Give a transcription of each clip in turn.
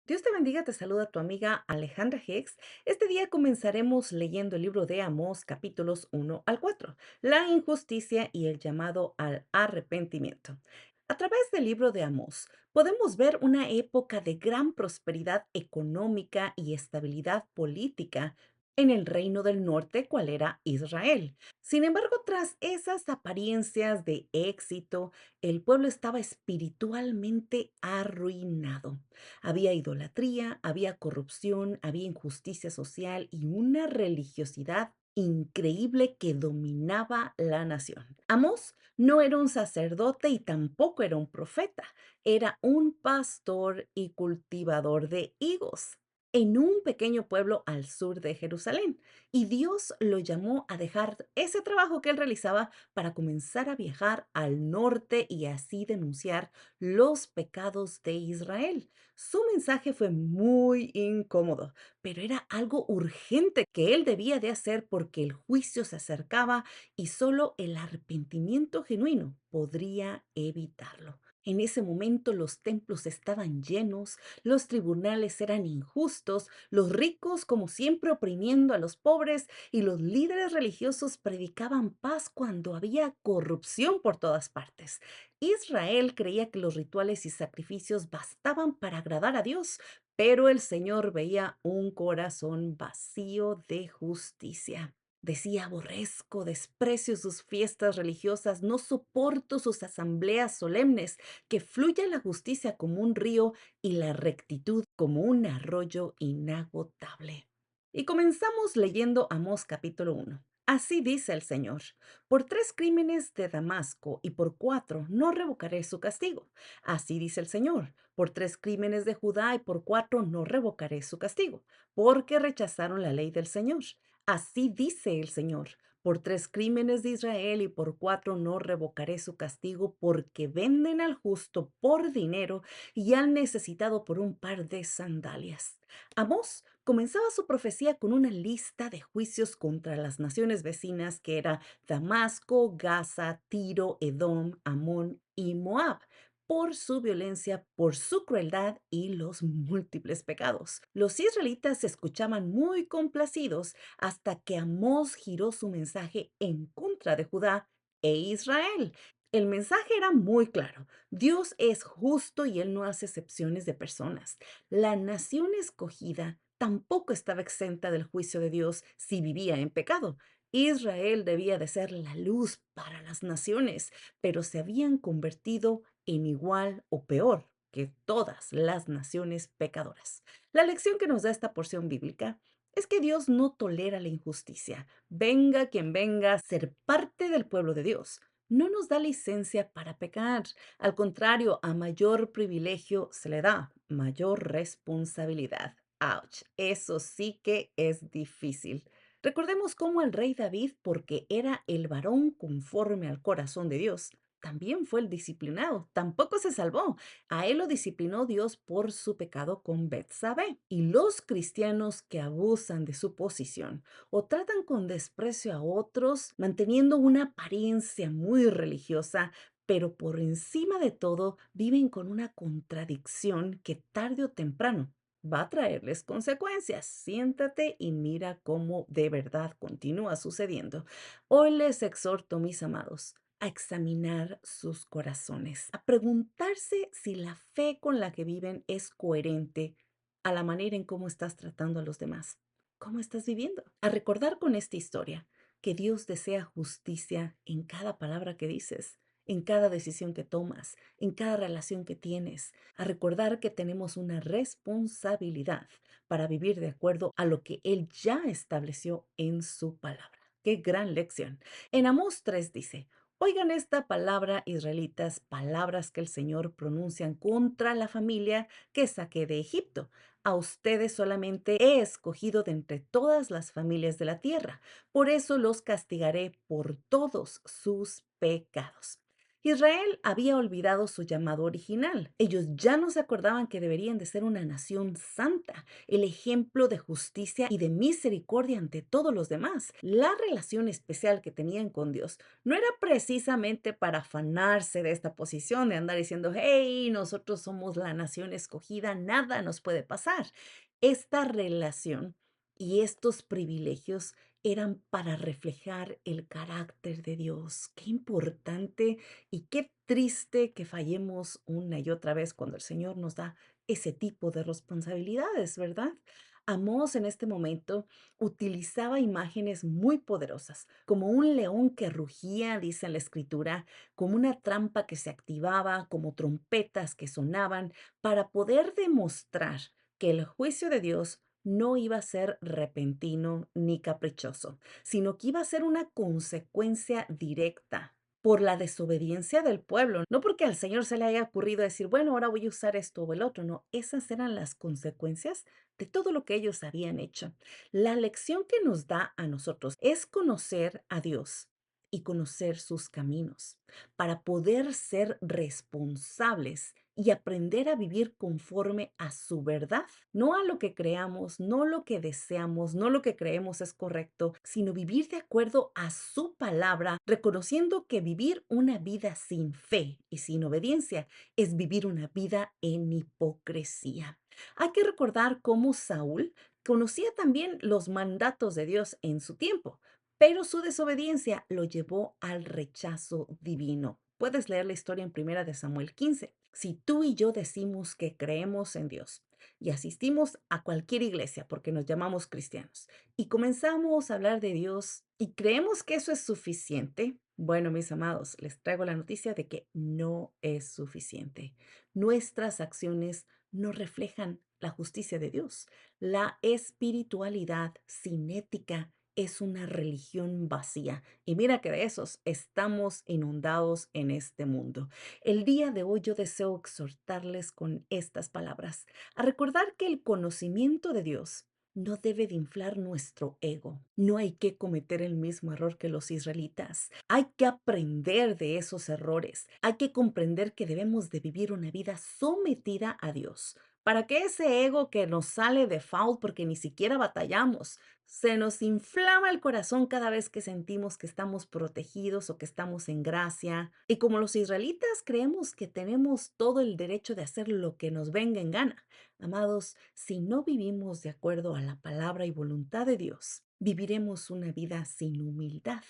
Dios te bendiga, te saluda tu amiga Alejandra Hex. Este día comenzaremos leyendo el libro de Amós, capítulos 1 al 4, la injusticia y el llamado al arrepentimiento. A través del libro de Amós podemos ver una época de gran prosperidad económica y estabilidad política en el reino del norte, cual era Israel. Sin embargo, tras esas apariencias de éxito, el pueblo estaba espiritualmente arruinado. Había idolatría, había corrupción, había injusticia social y una religiosidad increíble que dominaba la nación. Amós no era un sacerdote y tampoco era un profeta, era un pastor y cultivador de higos en un pequeño pueblo al sur de Jerusalén. Y Dios lo llamó a dejar ese trabajo que él realizaba para comenzar a viajar al norte y así denunciar los pecados de Israel. Su mensaje fue muy incómodo, pero era algo urgente que él debía de hacer porque el juicio se acercaba y solo el arrepentimiento genuino podría evitarlo. En ese momento los templos estaban llenos, los tribunales eran injustos, los ricos como siempre oprimiendo a los pobres y los líderes religiosos predicaban paz cuando había corrupción por todas partes. Israel creía que los rituales y sacrificios bastaban para agradar a Dios, pero el Señor veía un corazón vacío de justicia. Decía, aborrezco, desprecio sus fiestas religiosas, no soporto sus asambleas solemnes, que fluya la justicia como un río y la rectitud como un arroyo inagotable. Y comenzamos leyendo Amós capítulo 1. Así dice el Señor: por 3 crímenes de Damasco y por 4 no revocaré su castigo. Así dice el Señor: por 3 crímenes de Judá y por 4 no revocaré su castigo, porque rechazaron la ley del Señor. Así dice el Señor: por 3 crímenes de Israel y por 4 no revocaré su castigo, porque venden al justo por dinero y al necesitado por un par de sandalias. Amós comenzaba su profecía con una lista de juicios contra las naciones vecinas que era Damasco, Gaza, Tiro, Edom, Amón y Moab, por su violencia, por su crueldad y los múltiples pecados. Los israelitas se escuchaban muy complacidos hasta que Amós giró su mensaje en contra de Judá e Israel. El mensaje era muy claro. Dios es justo y Él no hace excepciones de personas. La nación escogida tampoco estaba exenta del juicio de Dios si vivía en pecado. Israel debía de ser la luz para las naciones, pero se habían convertido en igual o peor que todas las naciones pecadoras. La lección que nos da esta porción bíblica es que Dios no tolera la injusticia. Venga quien venga a ser parte del pueblo de Dios. No nos da licencia para pecar. Al contrario, a mayor privilegio se le da mayor responsabilidad. Ouch, eso sí que es difícil. Recordemos cómo el rey David, porque era el varón conforme al corazón de Dios, también fue el disciplinado, tampoco se salvó. A él lo disciplinó Dios por su pecado con Betsabé. Y los cristianos que abusan de su posición o tratan con desprecio a otros, manteniendo una apariencia muy religiosa, pero por encima de todo viven con una contradicción que tarde o temprano va a traerles consecuencias. Siéntate y mira cómo de verdad continúa sucediendo. Hoy les exhorto, mis amados, a examinar sus corazones, a preguntarse si la fe con la que viven es coherente a la manera en cómo estás tratando a los demás. ¿Cómo estás viviendo? A recordar con esta historia que Dios desea justicia en cada palabra que dices, en cada decisión que tomas, en cada relación que tienes, a recordar que tenemos una responsabilidad para vivir de acuerdo a lo que Él ya estableció en su palabra. ¡Qué gran lección! En Amós 3 dice: oigan esta palabra, israelitas, palabras que el Señor pronuncia contra la familia que saqué de Egipto. A ustedes solamente he escogido de entre todas las familias de la tierra. Por eso los castigaré por todos sus pecados. Israel había olvidado su llamado original. Ellos ya no se acordaban que deberían de ser una nación santa, el ejemplo de justicia y de misericordia ante todos los demás. La relación especial que tenían con Dios no era precisamente para afanarse de esta posición de andar diciendo, hey, nosotros somos la nación escogida, nada nos puede pasar. Esta relación y estos privilegios eran para reflejar el carácter de Dios. Qué importante y qué triste que fallemos una y otra vez cuando el Señor nos da ese tipo de responsabilidades, ¿verdad? Amós en este momento utilizaba imágenes muy poderosas, como un león que rugía, dice en la escritura, como una trampa que se activaba, como trompetas que sonaban, para poder demostrar que el juicio de Dios no iba a ser repentino ni caprichoso, sino que iba a ser una consecuencia directa por la desobediencia del pueblo, no porque al Señor se le haya ocurrido decir, bueno, ahora voy a usar esto o el otro, no, esas eran las consecuencias de todo lo que ellos habían hecho. La lección que nos da a nosotros es conocer a Dios y conocer sus caminos para poder ser responsables y aprender a vivir conforme a su verdad, no a lo que creamos, no lo que deseamos, no lo que creemos es correcto, sino vivir de acuerdo a su palabra, reconociendo que vivir una vida sin fe y sin obediencia es vivir una vida en hipocresía. Hay que recordar cómo Saúl conocía también los mandatos de Dios en su tiempo, pero su desobediencia lo llevó al rechazo divino. Puedes leer la historia en Primera de Samuel 15. Si tú y yo decimos que creemos en Dios y asistimos a cualquier iglesia porque nos llamamos cristianos y comenzamos a hablar de Dios y creemos que eso es suficiente, bueno, mis amados, les traigo la noticia de que no es suficiente. Nuestras acciones no reflejan la justicia de Dios. La espiritualidad sin ética es una religión vacía. Y mira que de esos estamos inundados en este mundo. El día de hoy yo deseo exhortarles con estas palabras, a recordar que el conocimiento de Dios no debe de inflar nuestro ego. No hay que cometer el mismo error que los israelitas. Hay que aprender de esos errores. Hay que comprender que debemos de vivir una vida sometida a Dios. Para que ese ego que nos sale de foul porque ni siquiera batallamos, se nos inflama el corazón cada vez que sentimos que estamos protegidos o que estamos en gracia. Y como los israelitas creemos que tenemos todo el derecho de hacer lo que nos venga en gana. Amados, si no vivimos de acuerdo a la palabra y voluntad de Dios, viviremos una vida sin humildad.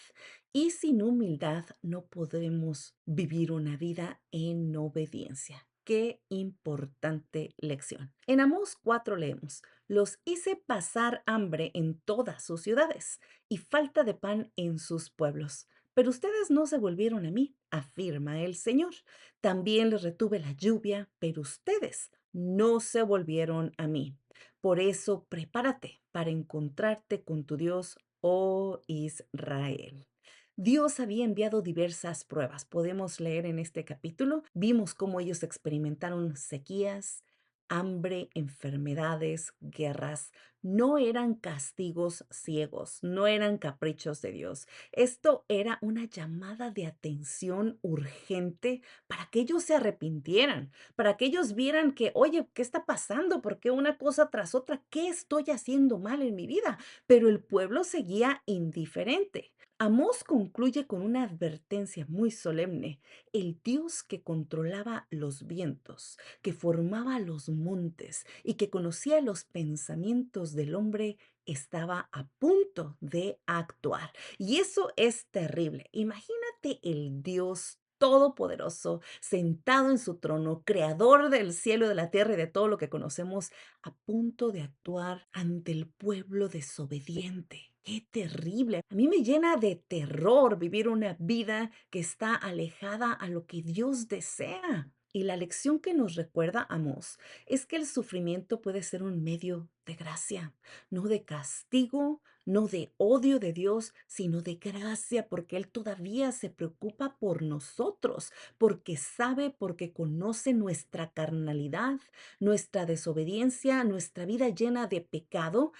Y sin humildad no podremos vivir una vida en obediencia. Qué importante lección. En Amós 4 leemos, los hice pasar hambre en todas sus ciudades y falta de pan en sus pueblos. Pero ustedes no se volvieron a mí, afirma el Señor. También les retuve la lluvia, pero ustedes no se volvieron a mí. Por eso prepárate para encontrarte con tu Dios, oh Israel. Dios había enviado diversas pruebas. Podemos leer en este capítulo, vimos cómo ellos experimentaron sequías, hambre, enfermedades, guerras. No eran castigos ciegos, no eran caprichos de Dios. Esto era una llamada de atención urgente para que ellos se arrepintieran, para que ellos vieran que, oye, ¿qué está pasando? ¿Por qué una cosa tras otra? ¿Qué estoy haciendo mal en mi vida? Pero el pueblo seguía indiferente. Amós concluye con una advertencia muy solemne. El Dios que controlaba los vientos, que formaba los montes y que conocía los pensamientos del hombre, estaba a punto de actuar. Y eso es terrible. Imagínate el Dios todopoderoso, sentado en su trono, creador del cielo y de la tierra y de todo lo que conocemos, a punto de actuar ante el pueblo desobediente. ¡Qué terrible! A mí me llena de terror vivir una vida que está alejada a lo que Dios desea. Y la lección que nos recuerda Amós es que el sufrimiento puede ser un medio de gracia, no de castigo, no de odio de Dios, sino de gracia, porque Él todavía se preocupa por nosotros, porque sabe, porque conoce nuestra carnalidad, nuestra desobediencia, nuestra vida llena de pecado.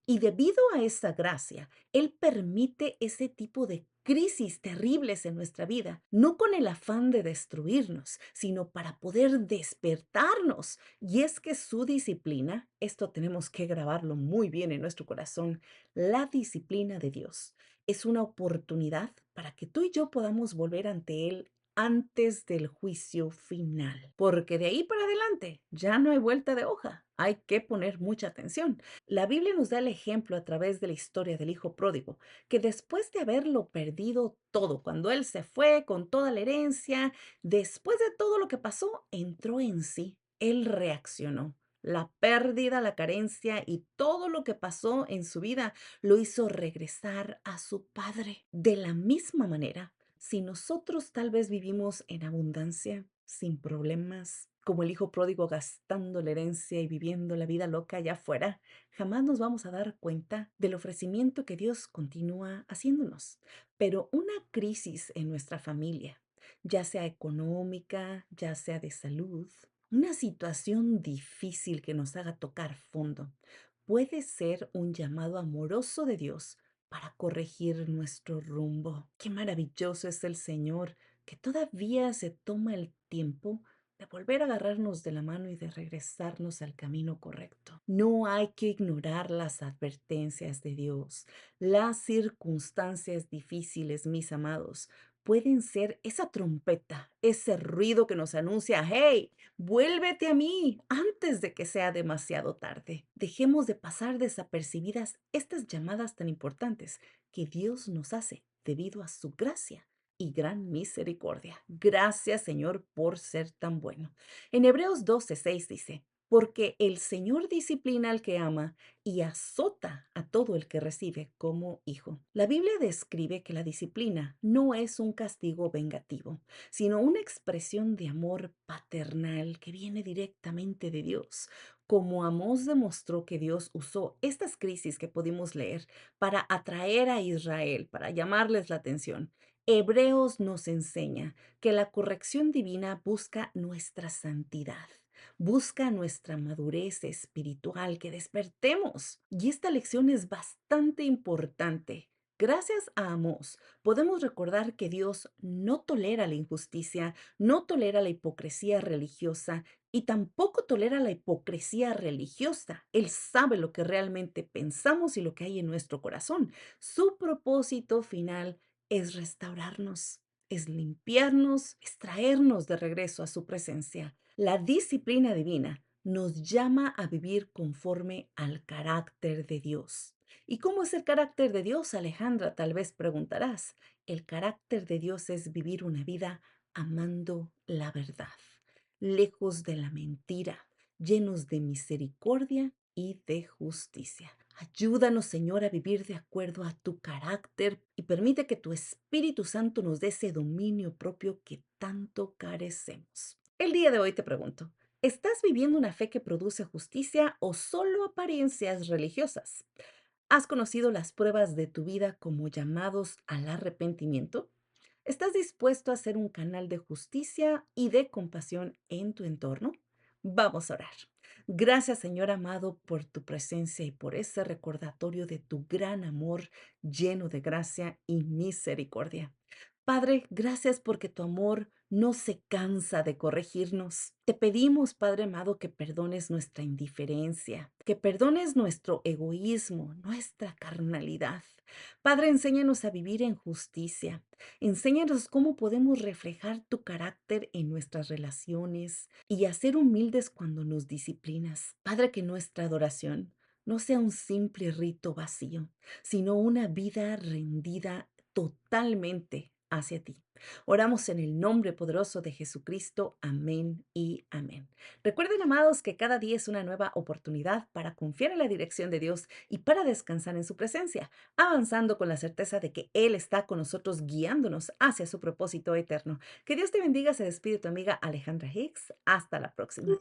Y debido a esa gracia, Él permite ese tipo de crisis terribles en nuestra vida, no con el afán de destruirnos, sino para poder despertarnos. Y es que su disciplina, esto tenemos que grabarlo muy bien en nuestro corazón, la disciplina de Dios es una oportunidad para que tú y yo podamos volver ante Él antes del juicio final, porque de ahí para adelante ya no hay vuelta de hoja. Hay que poner mucha atención. La Biblia nos da el ejemplo a través de la historia del hijo pródigo, que después de haberlo perdido todo, cuando él se fue con toda la herencia, después de todo lo que pasó, entró en sí. Él reaccionó. La pérdida, la carencia y todo lo que pasó en su vida lo hizo regresar a su padre. De la misma manera, si nosotros tal vez vivimos en abundancia, sin problemas, como el hijo pródigo gastando la herencia y viviendo la vida loca allá afuera, jamás nos vamos a dar cuenta del ofrecimiento que Dios continúa haciéndonos. Pero una crisis en nuestra familia, ya sea económica, ya sea de salud, una situación difícil que nos haga tocar fondo, puede ser un llamado amoroso de Dios para corregir nuestro rumbo. Qué maravilloso es el Señor, que todavía se toma el tiempo de volver a agarrarnos de la mano y de regresarnos al camino correcto. No hay que ignorar las advertencias de Dios. Las circunstancias difíciles, mis amados, pueden ser esa trompeta, ese ruido que nos anuncia, hey, vuélvete a mí antes de que sea demasiado tarde. Dejemos de pasar desapercibidas estas llamadas tan importantes que Dios nos hace debido a su gracia y gran misericordia. Gracias, Señor, por ser tan bueno. En Hebreos 12:6 dice, porque el Señor disciplina al que ama y azota a todo el que recibe como hijo. La Biblia describe que la disciplina no es un castigo vengativo, sino una expresión de amor paternal que viene directamente de Dios. Como Amós demostró que Dios usó estas crisis que pudimos leer para atraer a Israel, para llamarles la atención, Hebreos nos enseña que la corrección divina busca nuestra santidad, busca nuestra madurez espiritual, que despertemos. Y esta lección es bastante importante. Gracias a Amós, podemos recordar que Dios no tolera la injusticia, no tolera la hipocresía religiosa y tampoco tolera la hipocresía religiosa. Él sabe lo que realmente pensamos y lo que hay en nuestro corazón. Su propósito final es restaurarnos, es limpiarnos, es traernos de regreso a su presencia. La disciplina divina nos llama a vivir conforme al carácter de Dios. ¿Y cómo es el carácter de Dios, Alejandra? Tal vez preguntarás. El carácter de Dios es vivir una vida amando la verdad, lejos de la mentira, llenos de misericordia y de justicia. Ayúdanos, Señor, a vivir de acuerdo a tu carácter y permite que tu Espíritu Santo nos dé ese dominio propio que tanto carecemos. El día de hoy te pregunto, ¿estás viviendo una fe que produce justicia o solo apariencias religiosas? ¿Has conocido las pruebas de tu vida como llamados al arrepentimiento? ¿Estás dispuesto a ser un canal de justicia y de compasión en tu entorno? Vamos a orar. Gracias, Señor amado, por tu presencia y por ese recordatorio de tu gran amor lleno de gracia y misericordia. Padre, gracias porque tu amor no se cansa de corregirnos. Te pedimos, Padre amado, que perdones nuestra indiferencia, que perdones nuestro egoísmo, nuestra carnalidad. Padre, enséñanos a vivir en justicia. Enséñanos cómo podemos reflejar tu carácter en nuestras relaciones y a ser humildes cuando nos disciplinas. Padre, que nuestra adoración no sea un simple rito vacío, sino una vida rendida totalmente hacia ti. Oramos en el nombre poderoso de Jesucristo. Amén y amén. Recuerden, amados, que cada día es una nueva oportunidad para confiar en la dirección de Dios y para descansar en su presencia, avanzando con la certeza de que Él está con nosotros guiándonos hacia su propósito eterno. Que Dios te bendiga. Se despide tu amiga Alejandra Hicks. Hasta la próxima.